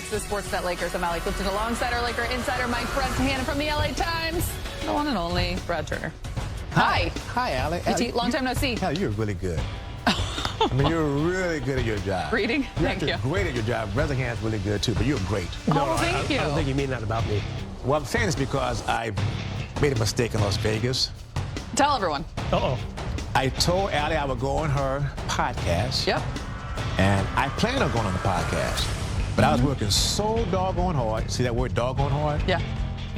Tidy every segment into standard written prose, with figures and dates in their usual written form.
Access Sportsnet Lakers. I'm Allie Clifton alongside our Laker insider Mike Shannon from the LA Times. The one and only Brad Turner. Hi. Hi, Allie. BT, long time no see. Hell, you're really good. I mean, you're really good at your job. Reading? Thank you. You're great at your job. Brethenham's really good, too, but you're great. No, thank you. I don't think you mean that about me. Well, I'm saying this because I made a mistake in Las Vegas. Tell everyone. Uh-oh. I told Allie I would go on her podcast. Yep. And I planned on going on the podcast. But I was working so doggone hard. See that word, doggone hard? Yeah.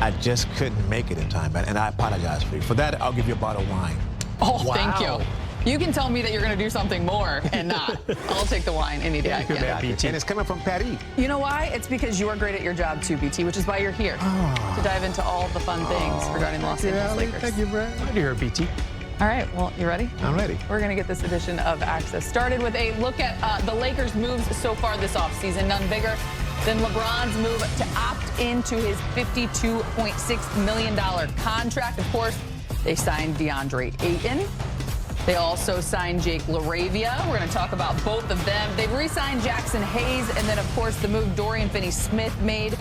I just couldn't make it in time. And I apologize for you. For that, I'll give you a bottle of wine. Oh, wow. Thank you. You can tell me that you're going to do something more and not. I'll take the wine any day I can. And it's coming from Patty. You know why? It's because you are great at your job too, BT, which is why you're here to dive into all the fun things regarding the Los Angeles Lakers. Thank you, Brad. Glad to hear it, BT. All right, well, you ready? I'm ready. We're going to get this edition of Access started with a look at the Lakers' moves so far this offseason. None bigger than LeBron's move to opt into his $52.6 million contract. Of course, they signed DeAndre Ayton. They also signed Jake LaRavia. We're going to talk about both of them. They've re-signed Jackson Hayes, and then, of course, the move Dorian Finney-Smith made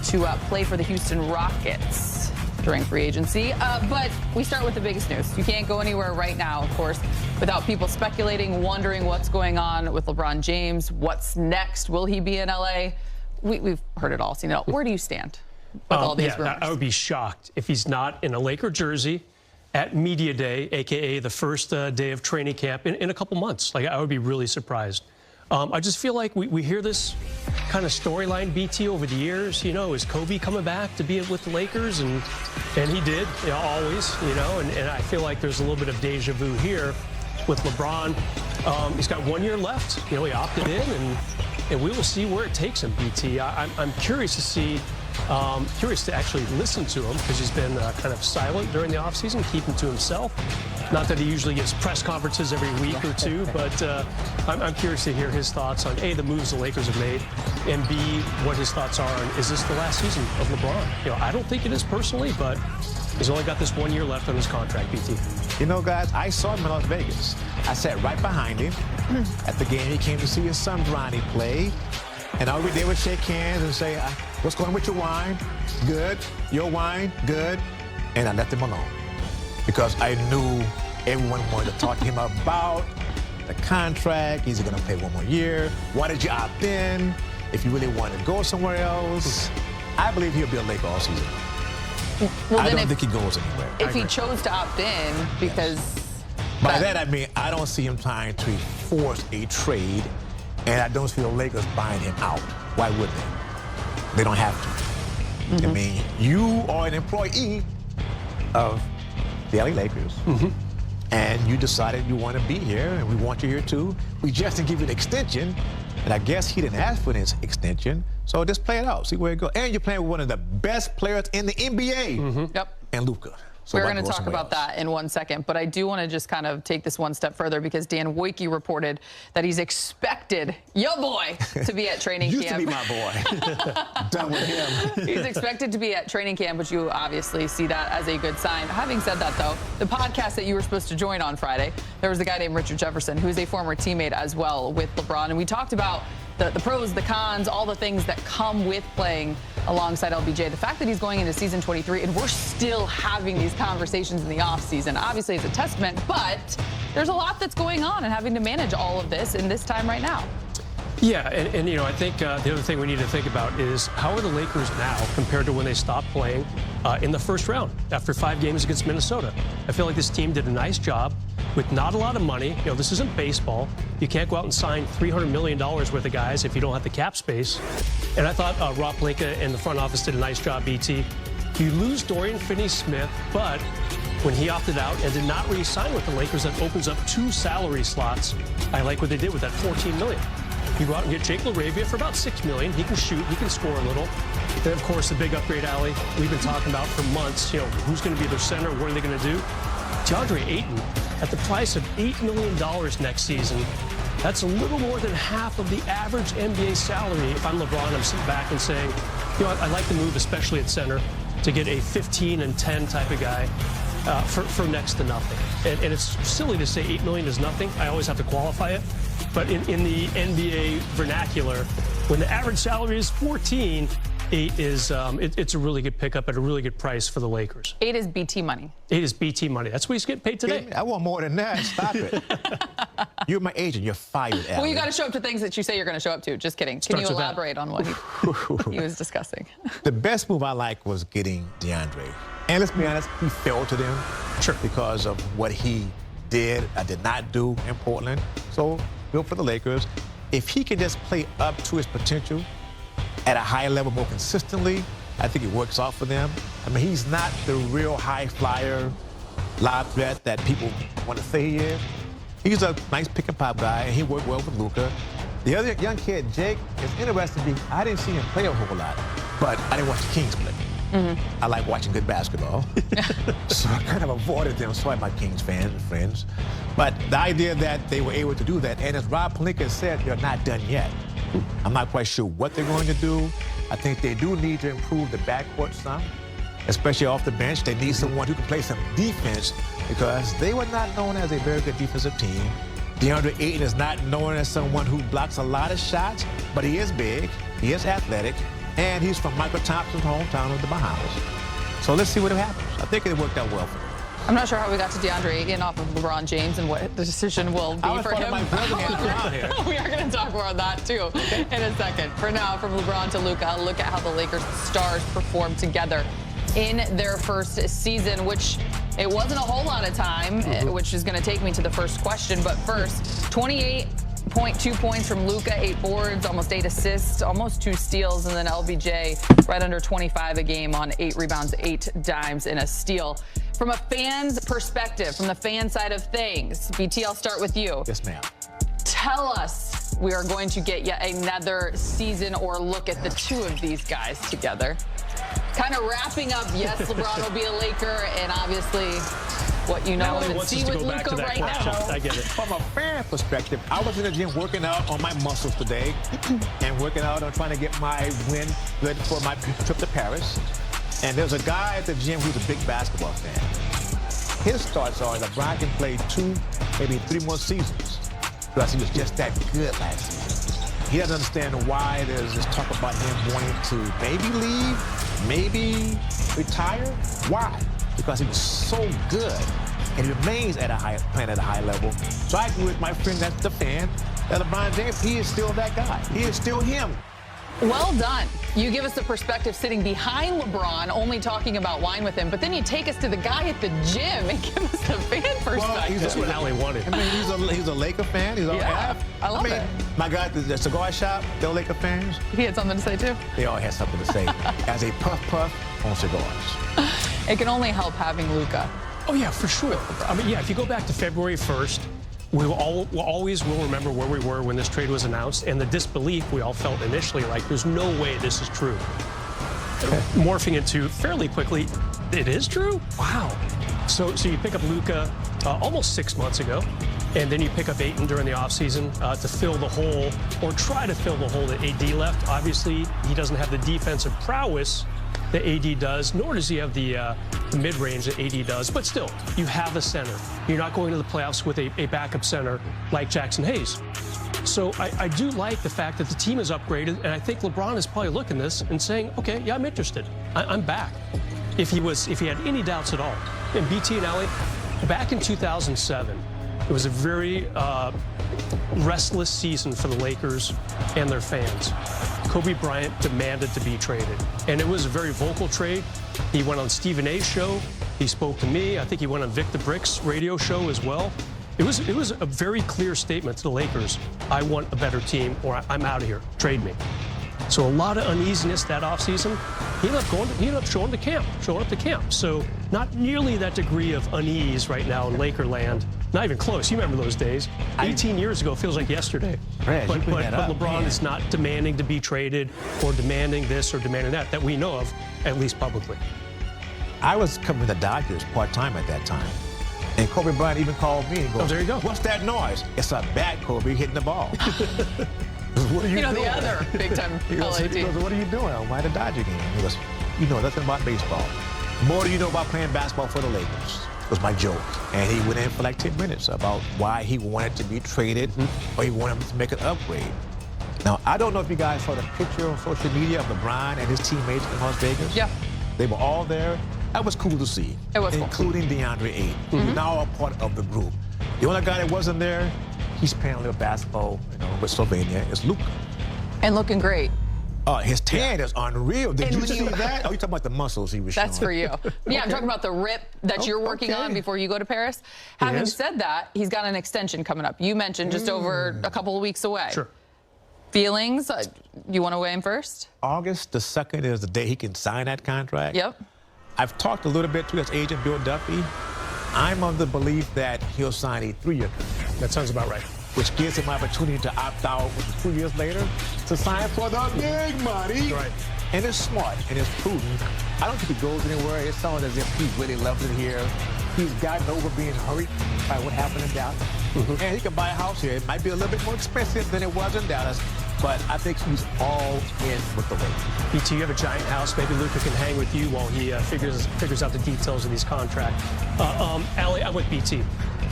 to play for the Houston Rockets during free agency. But we start with the biggest news. You can't go anywhere right now, of course, without people speculating, wondering what's going on with LeBron James. What's next? Will he be in L.A.? We've heard it all, seen it all. Where do you stand with all these rumors? I would be shocked if he's not in a Laker jersey at Media Day, a.k.a. the first day of training camp in a couple months. Like, I would be really surprised. I just feel like we hear this kind of storyline, BT, over the years. You know, is Kobe coming back to be with the Lakers? And he did, you know, always, you know. And I feel like there's a little bit of deja vu here with LeBron. He's got 1 year left. You know, he opted in, and we will see where it takes him, BT. I'm curious to see, curious to actually listen to him because he's been kind of silent during the offseason, keeping to himself. Not that he usually gives press conferences every week or two, but I'm curious to hear his thoughts on, A, the moves the Lakers have made, and B, what his thoughts are on, is this the last season of LeBron? You know, I don't think it is personally, but he's only got this 1 year left on his contract, BT. You know, guys, I saw him in Las Vegas. I sat right behind him at the game. He came to see his son, Ronnie, play. And all we did was shake hands and say, what's going with your wine? Good. Your wine? Good. And I left him alone because I knew everyone wanted to talk to him about the contract. Is he going to play 1 more year? Why did you opt in? If you really want to go somewhere else, I believe he'll be a Laker all season. Well, I don't think he goes anywhere. If he chose to opt in because... By that, I mean, I don't see him trying to force a trade, and I don't see the Lakers buying him out. Why would they? They don't have to. I mean, you are an employee of the LA Lakers, and you decided you want to be here, and we want you here too. We just didn't give you an extension, and I guess he didn't ask for this extension, so just play it out, see where it goes. And you're playing with one of the best players in the NBA, Yep. and Luka. So we're going to talk about that in 1 second, but I do want to just kind of take this one step further because Dan Wojcicki reported that he's expected, your boy, to be at training camp. Used to be my boy. Done with him. He's expected to be at training camp, but you obviously see that as a good sign. Having said that, though, the podcast that you were supposed to join on Friday, there was a guy named Richard Jefferson, who's a former teammate as well with LeBron, and we talked about the pros, the cons, all the things that come with playing alongside LBJ. The fact that he's going into season 23 and we're still having these conversations in the offseason obviously is a testament, but there's a lot that's going on and having to manage all of this in this time right now. Yeah, and you know, I think the other thing we need to think about is how are the Lakers now compared to when they stopped playing in the first round after 5 games against Minnesota. I feel like this team did a nice job with not a lot of money. You know, this isn't baseball. You can't go out and sign $300 million worth of guys if you don't have the cap space. And I thought Rob Pelinka and the front office did a nice job, BT. You lose Dorian Finney-Smith, but when he opted out and did not re-sign with the Lakers, that opens up 2 salary slots. I like what they did with that $14 million. You go out and get Jake LaRavia for about $6 million. He can shoot, he can score a little. Then, of course, the big upgrade, Allie, we've been talking about for months. You know, who's going to be their center? What are they going to do? DeAndre Ayton, at the price of $8 million next season, that's a little more than half of the average NBA salary. If I'm LeBron, I'm sitting back and saying, you know, I like the move, especially at center, to get a 15 and 10 type of guy for next to nothing. And it's silly to say $8 million is nothing. I always have to qualify it. But in the NBA vernacular, When the average salary is 14, 8 is it's a really good pickup at a really good price for the Lakers. 8 is BT money. 8 is BT money. That's what he's getting paid today. I want more than that. Stop it. You're my agent. You're fired, Allie. Well, you got to show up to things that you say you're going to show up to. Just kidding. Can you elaborate on what he was discussing? The best move I like was getting DeAndre. And let's be honest, he fell to them. Sure. Because of what he did not do in Portland. So, good for the Lakers. If he can just play up to his potential at a high level more consistently, I think it works out for them. I mean, he's not the real high flyer, lob threat that people want to say he is. He's a nice pick and pop guy, and he worked well with Luka. The other young kid, Jake, is interesting because I didn't see him play a whole lot, but I didn't watch the Kings play. I like watching good basketball. So I kind of avoided them. So I'm my Kings fan and friends. But the idea that they were able to do that, and as Rob Pelinka said, they're not done yet. I'm not quite sure what they're going to do. I think they do need to improve the backcourt some, especially off the bench. They need someone who can play some defense because they were not known as a very good defensive team. DeAndre Ayton is not known as someone who blocks a lot of shots, but he is big, he is athletic, and he's from Michael Thompson's hometown of the Bahamas. So let's see what happens. I think it worked out well for him. I'm not sure how we got to DeAndre Ayton off of LeBron James and what the decision will be for him. We are going to talk more on that, too, in a second. For now, from LeBron to Luka, a look at how the Lakers stars performed together in their first season, which it wasn't a whole lot of time, which is going to take me to the first question. But first, 28.2 points from Luka, 8 boards, almost 8 assists, almost 2 steals, and then LBJ right under 25 a game on 8 rebounds, 8 dimes, and a steal. From a fan's perspective, from the fan side of things, BT, I'll start with you. Yes, ma'am. Tell us we are going to get yet another season or look at the two of these guys together. Kind of wrapping up, yes, LeBron will be a Laker, and obviously what you know and see with Luka right now. I get it. From a fan perspective, I was in the gym working out on my muscles today and working out on trying to get my win ready for my trip to Paris. And there's a guy at the gym who's a big basketball fan. His thoughts are that LeBron can play 2, maybe 3 more seasons because he was just that good last season. He doesn't understand why there's this talk about him wanting to maybe leave, maybe retire. Why? Because he was so good and he remains at playing at a high level. So I agree with my friend that's the fan that LeBron James, he is still that guy. He is still him. Well done. You give us the perspective sitting behind LeBron, only talking about wine with him, but then you take us to the guy at the gym and give us the fan perspective. That's what Allie wanted. I mean, he's a Laker fan. He's I love it. My guy at the cigar shop, they're Laker fans. He had something to say, too. They all had something to say as a puff on cigars. It can only help having Luka. Oh, yeah, for sure. I mean, yeah, if you go back to February 1st, we always will remember where we were when this trade was announced and the disbelief we all felt initially, like there's no way this is true. Morphing into fairly quickly, it is true? Wow. So you pick up Luka almost 6 months ago, and then you pick up Ayton during the offseason to fill the hole, or try to fill the hole that AD left. Obviously, he doesn't have the defensive prowess that AD does, nor does he have the mid-range that AD does. But still, you have a center. You're not going to the playoffs with a backup center like Jackson Hayes. So I do like the fact that the team is upgraded, and I think LeBron is probably looking at this and saying, okay, yeah, I'm interested. I'm back. If he had any doubts at all. And BT and Allie, back in 2007, it was a very restless season for the Lakers and their fans. Kobe Bryant demanded to be traded, and it was a very vocal trade. He went on Stephen A's show. He spoke to me. I think he went on Vic the Brick's radio show as well. It was a very clear statement to the Lakers. I want a better team, or I'm out of here. Trade me. So a lot of uneasiness that offseason. He ended up showing up to camp. So not nearly that degree of unease right now in Laker land. Not even close. You remember those days. 18 years ago feels like yesterday. Brad, but LeBron man. is not demanding to be traded or demanding this or demanding that we know of, at least publicly. I was covering the Dodgers part-time at that time. And Kobe Bryant even called me and goes, oh, there you go. What's that noise? It's a bat, Kobe, hitting the ball. What are you doing? The other big-time LA team. He goes, what are you doing? I'm at a Dodger game. He goes, you know nothing about baseball. More do you know about playing basketball for the Lakers? Was my joke. And he went in for like 10 minutes about why he wanted to be traded or he wanted to make an upgrade. Now, I don't know if you guys saw the picture on social media of LeBron and his teammates in Las Vegas. Yeah. They were all there. That was cool to see. It was cool. Including DeAndre Ayton, who's now a part of the group. The only guy that wasn't there, he's playing a little basketball, with Slovenia, is Luka. And looking great. His tan is unreal. Did you see that? Oh, you're talking about the muscles he was showing. That's for you. Yeah, I'm talking about the rip that you're working on before you go to Paris. Having said that, he's got an extension coming up. You mentioned just over a couple of weeks away. Sure. Feelings? You want to weigh in first? August the 2nd is the day he can sign that contract. Yep. I've talked a little bit to his agent, Bill Duffy. I'm of the belief that he'll sign a 3-year contract. That sounds about right. Which gives him opportunity to opt out 2 years later to sign for the big money. Right. And it's smart and it's prudent. I don't think he goes anywhere. It sounds as if he really loves it here. He's gotten over being hurt by what happened in Dallas. And he can buy a house here. It might be a little bit more expensive than it was in Dallas, but I think he's all in with the Lakers. BT, you have a giant house. Maybe Luka can hang with you while he figures out the details of these contracts. Allie, I'm with BT.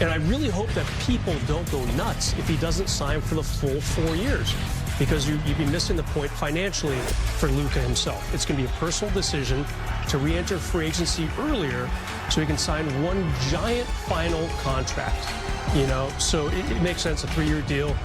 And I really hope that people don't go nuts if he doesn't sign for the full 4 years, because you'd be missing the point financially for Luka himself. It's going to be a personal decision to re-enter free agency earlier so he can sign one giant final contract. So it makes sense, a 3-year deal.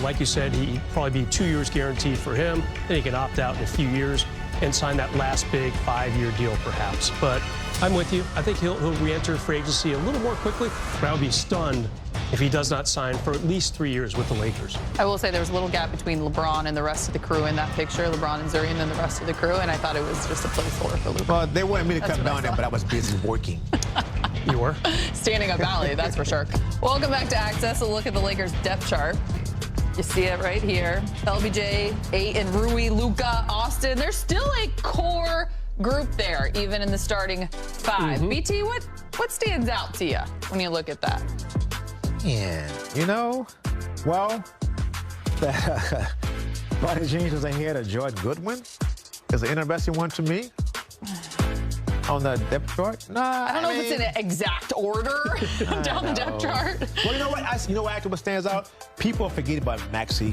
Like you said, he'd probably be 2 years guaranteed for him. Then he can opt out in a few years and sign that last big 5-year deal, perhaps. But I'm with you. I think he'll re-enter free agency a little more quickly, but I would be stunned if he does not sign for at least 3 years with the Lakers. I will say there was a little gap between LeBron and the rest of the crew in that picture, LeBron and Zuri, and then the rest of the crew, and I thought it was just a placeholder for Luka. Well, they wanted me to come down there, but I was busy working. You were? Standing up alley, that's for sure. Welcome back to Access. A look at the Lakers depth chart. You see it right here. LBJ, Ayton, Rui, Luka, Austin. There's still a core group there, even in the starting 5. BT, what stands out to you when you look at that? Yeah, well, Rodney James was ahead of George Goodwin. Is an interesting one to me. On the depth chart? I don't know if it's in an exact order down the depth chart. Well, you know what? What stands out? People forget about Maxey.